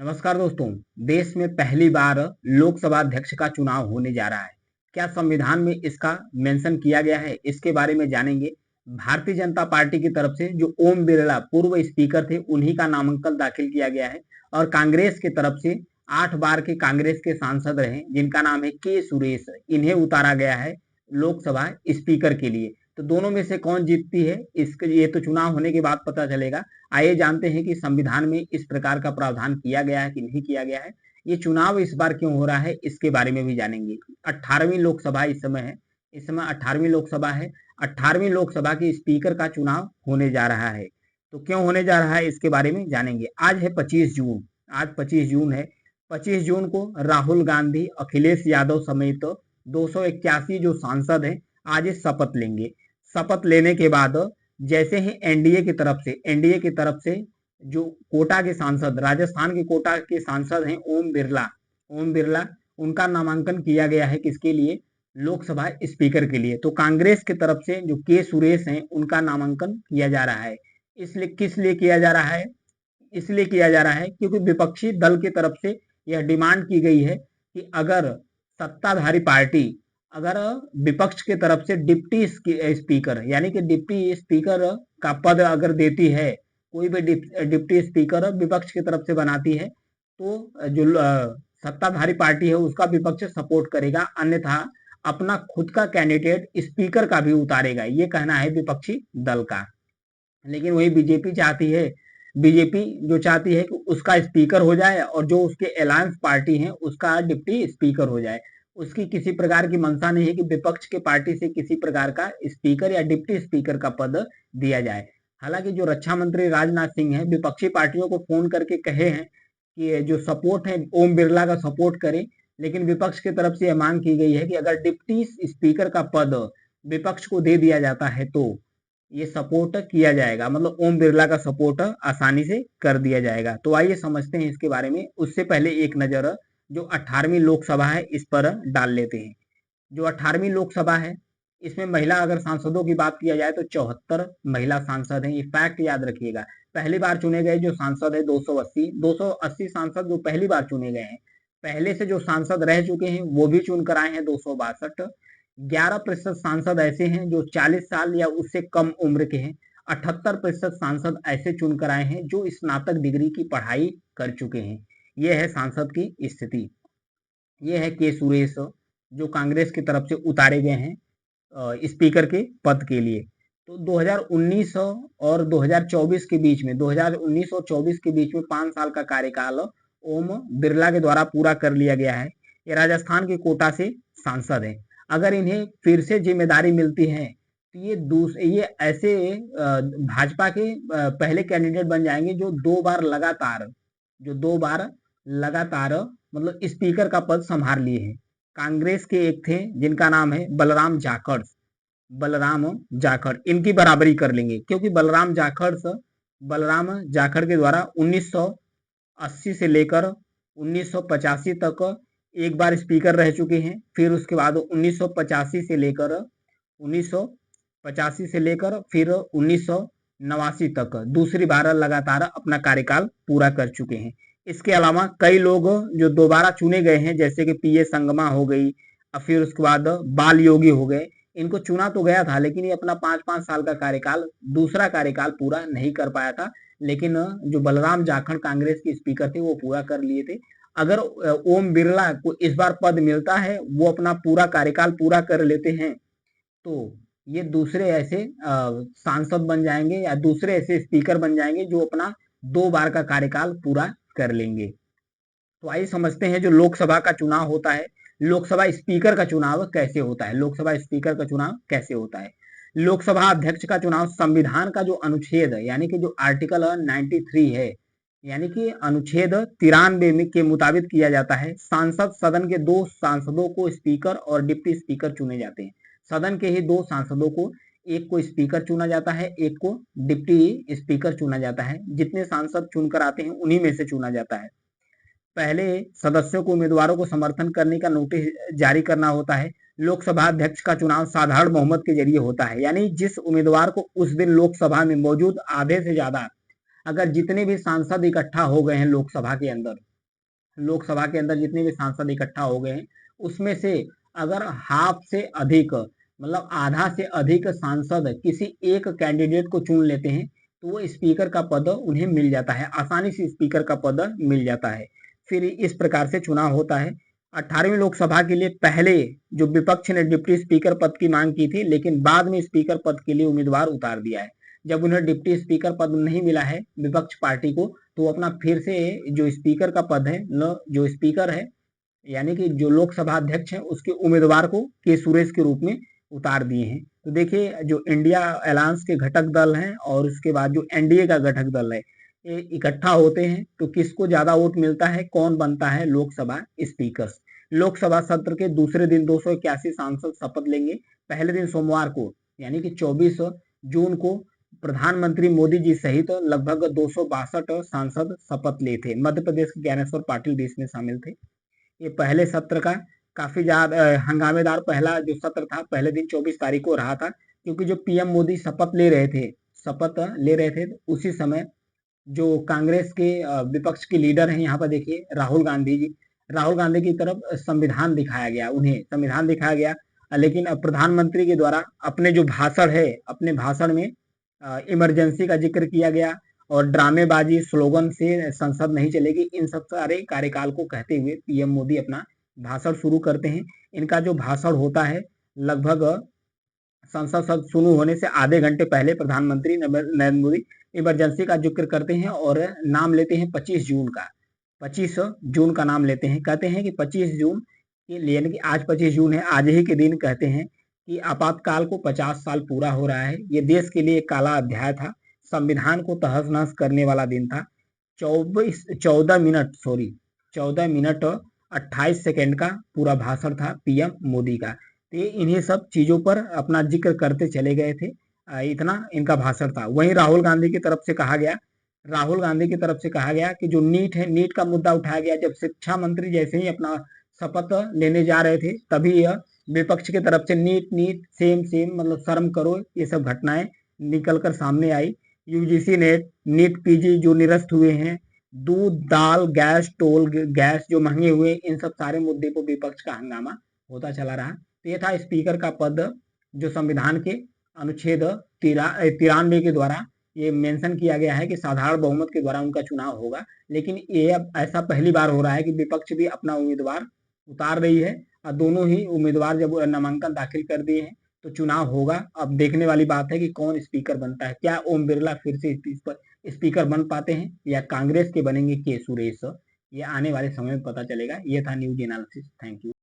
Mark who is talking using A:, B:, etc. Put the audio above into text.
A: नमस्कार दोस्तों। देश में पहली बार लोकसभा अध्यक्ष का चुनाव होने जा रहा है। क्या संविधान में इसका मेंशन किया गया है? इसके बारे में जानेंगे। भारतीय जनता पार्टी की तरफ से जो ओम बिरला पूर्व स्पीकर थे, उन्हीं का नामांकन दाखिल किया गया है। और कांग्रेस की तरफ से 8 बार के कांग्रेस के सांसद रहे, जिनका नाम है के सुरेश, इन्हें उतारा गया है लोकसभा स्पीकर के लिए। तो दोनों में से कौन जीतती है, इसके ये तो चुनाव होने के बाद पता चलेगा। आइए जानते हैं कि संविधान में इस प्रकार का प्रावधान किया गया है कि नहीं किया गया है। ये चुनाव इस बार क्यों हो रहा है, इसके बारे में भी जानेंगे। 18वीं लोकसभा इस समय है। इस समय 18वीं लोकसभा है। 18वीं लोकसभा के स्पीकर का चुनाव होने जा रहा है। तो क्यों होने जा रहा है, इसके बारे में जानेंगे। आज है 25 जून। आज 25 जून है। 25 जून को राहुल गांधी, अखिलेश यादव समेत 281 जो सांसद हैं, आज शपथ लेंगे। शपथ लेने के बाद जैसे ही एनडीए की तरफ से जो कोटा के सांसद, राजस्थान के कोटा के सांसद हैं ओम बिरला, उनका नामांकन किया गया है। किसके लिए? लोकसभा स्पीकर के लिए। तो कांग्रेस की तरफ से जो के सुरेश हैं, उनका नामांकन किया जा रहा है। इसलिए किस लिए किया जा रहा है? इसलिए किया जा रहा है क्योंकि विपक्षी दल की तरफ से यह डिमांड की गई है कि अगर सत्ताधारी पार्टी, अगर विपक्ष की तरफ से डिप्टी स्पीकर यानी कि डिप्टी स्पीकर का पद अगर देती है, कोई भी डिप्टी स्पीकर विपक्ष की तरफ से बनाती है, तो जो सत्ताधारी पार्टी है उसका विपक्ष सपोर्ट करेगा, अन्यथा अपना खुद का कैंडिडेट स्पीकर का भी उतारेगा। ये कहना है विपक्षी दल का। लेकिन वही बीजेपी जो चाहती है कि उसका स्पीकर हो जाए और जो उसके अलायंस पार्टी है उसका डिप्टी स्पीकर हो जाए। उसकी किसी प्रकार की मंशा नहीं है कि विपक्ष के पार्टी से किसी प्रकार का स्पीकर या डिप्टी स्पीकर का पद दिया जाए। हालांकि जो रक्षा मंत्री राजनाथ सिंह है, विपक्षी पार्टियों को फोन करके कहे हैं कि जो सपोर्ट है ओम बिरला का सपोर्ट करें। लेकिन विपक्ष की तरफ से यह मांग की गई है कि अगर डिप्टी स्पीकर का पद विपक्ष को दे दिया जाता है तो ये सपोर्ट किया जाएगा, मतलब ओम बिरला का सपोर्ट आसानी से कर दिया जाएगा। तो आइए समझते हैं इसके बारे में। उससे पहले एक नजर जो 18वीं लोकसभा है इस पर डाल लेते हैं। जो 18वीं लोकसभा है, इसमें महिला अगर सांसदों की बात किया जाए तो 74 महिला सांसद हैं। ये फैक्ट याद रखिएगा। पहली बार चुने गए जो सांसद है 280 सांसद जो पहली बार चुने गए हैं। पहले से जो सांसद रह चुके हैं वो भी चुन कर आए हैं 262। 11% सांसद ऐसे हैं जो 40 साल या उससे कम उम्र के हैं। 78% सांसद ऐसे चुनकर आए हैं जो स्नातक डिग्री की पढ़ाई कर चुके हैं। यह है सांसद की स्थिति। यह है के सुरेश, जो कांग्रेस की तरफ से उतारे गए हैं स्पीकर के पद के लिए। तो 2019 और 2024 के बीच में 2019 और 24 के बीच में 5 साल का कार्यकाल ओम बिरला के द्वारा पूरा कर लिया गया है। ये राजस्थान के कोटा से सांसद हैं। अगर इन्हें फिर से जिम्मेदारी मिलती है तो ये ऐसे भाजपा के पहले कैंडिडेट बन जाएंगे जो दो बार लगातार मतलब स्पीकर का पद संभाल लिए हैं। कांग्रेस के एक थे जिनका नाम है बलराम जाखड़, इनकी बराबरी कर लेंगे क्योंकि बलराम जाखड़ के द्वारा 1980 से लेकर 1985 तक एक बार स्पीकर रह चुके हैं। फिर उसके बाद 1985 से लेकर फिर 1989 तक दूसरी बार लगातार अपना कार्यकाल पूरा कर चुके हैं। इसके अलावा कई लोग जो दोबारा चुने गए हैं, जैसे कि पीए संगमा हो गई, और फिर उसके बाद बाल योगी हो गए। इनको चुना तो गया था लेकिन ये अपना 5-5 साल का दूसरा कार्यकाल पूरा नहीं कर पाया था। लेकिन जो बलराम जाखड़ कांग्रेस के स्पीकर थे वो पूरा कर लिए थे। अगर ओम बिरला को इस बार पद मिलता है, वो अपना पूरा कार्यकाल पूरा कर लेते हैं, तो ये दूसरे ऐसे सांसद बन जाएंगे या दूसरे ऐसे स्पीकर बन जाएंगे जो अपना 2 बार का कार्यकाल पूरा कर लेंगे। तो आइए समझते हैं जो लोकसभा का चुनाव होता है, लोकसभा स्पीकर का चुनाव कैसे होता है। लोकसभा स्पीकर का चुनाव कैसे होता है? लोकसभा अध्यक्ष का चुनाव संविधान का जो अनुच्छेद यानी कि जो आर्टिकल 93 है, यानी कि अनुच्छेद 93 में के मुताबिक किया जाता है। सांसद सदन के 2 सांसदों को स्पीकर और डिप्टी स्पीकर चुने जाते हैं। सदन के ही 2 सांसदों को, एक को स्पीकर चुना जाता है, एक को डिप्टी स्पीकर चुना जाता है। जितने सांसद चुनकर आते हैं उन्हीं में से चुना जाता है। पहले सदस्यों को उम्मीदवारों को समर्थन करने का नोटिस जारी करना होता है। लोकसभा अध्यक्ष का चुनाव साधारण बहुमत के जरिए होता है, यानी जिस उम्मीदवार को उस दिन लोकसभा में मौजूद आधे से ज्यादा, अगर जितने भी सांसद इकट्ठा हो गए हैं लोकसभा के अंदर, लोकसभा के अंदर जितने भी सांसद इकट्ठा हो गए हैं, उसमें से अगर हाफ से अधिक, मतलब आधा से अधिक सांसद किसी एक कैंडिडेट को चुन लेते हैं, तो वो स्पीकर का पद उन्हें मिल जाता है, आसानी से स्पीकर का पद मिल जाता है। फिर इस प्रकार से चुनाव होता है। 18वीं लोकसभा के लिए पहले जो विपक्ष ने डिप्टी स्पीकर पद की मांग की थी, लेकिन बाद में स्पीकर पद के लिए उम्मीदवार उतार दिया है। जब उन्हें डिप्टी स्पीकर पद नहीं मिला है विपक्ष पार्टी को, तो अपना फिर से जो स्पीकर का पद है, न जो स्पीकर है यानी कि जो लोकसभा अध्यक्ष है, उसके उम्मीदवार को के सुरेश के रूप में उतार दिए हैं। तो देखिए, जो इंडिया अलायंस के घटक दल हैं और उसके बाद जो एनडीए का घटक दल है, ये इकट्ठा होते हैं तो किसको ज्यादा वोट मिलता है, कौन बनता है लोकसभा स्पीकर। लोकसभा सत्र के दूसरे दिन 281 सांसद शपथ लेंगे। पहले दिन सोमवार को यानी कि 24 जून को प्रधानमंत्री मोदी जी सहित लगभग 262 सांसद शपथ लिए थे। मध्य प्रदेश के ज्ञानेश्वर पाटिल भी इसमें शामिल थे। ये पहले सत्र का काफी ज्यादा हंगामेदार पहला जो सत्र था, पहले दिन 24 तारीख को रहा था, क्योंकि जो पीएम मोदी शपथ ले रहे थे, उसी समय जो कांग्रेस के विपक्ष के लीडर हैं, यहाँ पर देखिए राहुल गांधी जी, राहुल गांधी की तरफ संविधान दिखाया गया, उन्हें संविधान दिखाया गया, लेकिन अब प्रधानमंत्री के द्वारा अपने जो भाषण है, अपने भाषण में इमरजेंसी का जिक्र किया गया और ड्रामेबाजी स्लोगन से संसद नहीं चलेगी, इन सब सारे कार्यकाल को कहते हुए पीएम मोदी अपना भाषण शुरू करते हैं। इनका जो भाषण होता है, लगभग संसद सत्र शुरू होने से आधे घंटे पहले प्रधानमंत्री नरेंद्र मोदी इमरजेंसी का जिक्र करते हैं और नाम लेते हैं 25 जून का। 25 जून का नाम लेते हैं, कहते हैं कि 25 जून के लिए, यानी कि आज 25 जून है, आज ही के दिन कहते हैं कि आपातकाल को 50 साल पूरा हो रहा है। ये देश के लिए एक काला अध्याय था, संविधान को तहस नहस करने वाला दिन था। 14 मिनट 28 सेकेंड का पूरा भाषण था पीएम मोदी का। तो ये इन्हीं सब चीजों पर अपना जिक्र करते चले गए थे। इतना इनका भाषण था। वहीं राहुल गांधी की तरफ से कहा गया कि जो नीट है, नीट का मुद्दा उठाया गया। जब शिक्षा मंत्री जैसे ही अपना शपथ लेने जा रहे थे, तभी यह विपक्ष की तरफ से नीट नीट सेम सेम, मतलब शर्म करो, ये सब घटनाएं निकलकर सामने आई। यूजीसी नेट, नीट पीजी जो निरस्त हुए हैं, दूध दाल गैस टोल गैस जो महंगे हुए, इन सब सारे मुद्दे पर विपक्ष का हंगामा होता चला रहा। तो ये था स्पीकर का पद, जो संविधान के अनुच्छेद 93 के द्वारा ये मेंशन किया गया है कि साधारण बहुमत के द्वारा उनका चुनाव होगा। लेकिन ये अब ऐसा पहली बार हो रहा है कि विपक्ष भी अपना उम्मीदवार उतार रही है और दोनों ही उम्मीदवार जब नामांकन दाखिल कर दिए हैं तो चुनाव होगा। अब देखने वाली बात है कि कौन स्पीकर बनता है। क्या ओम बिरला फिर से स्पीकर बन पाते हैं या कांग्रेस के बनेंगे के सुरेश, ये आने वाले समय में पता चलेगा। ये था न्यूज एनालिसिस। Thank you.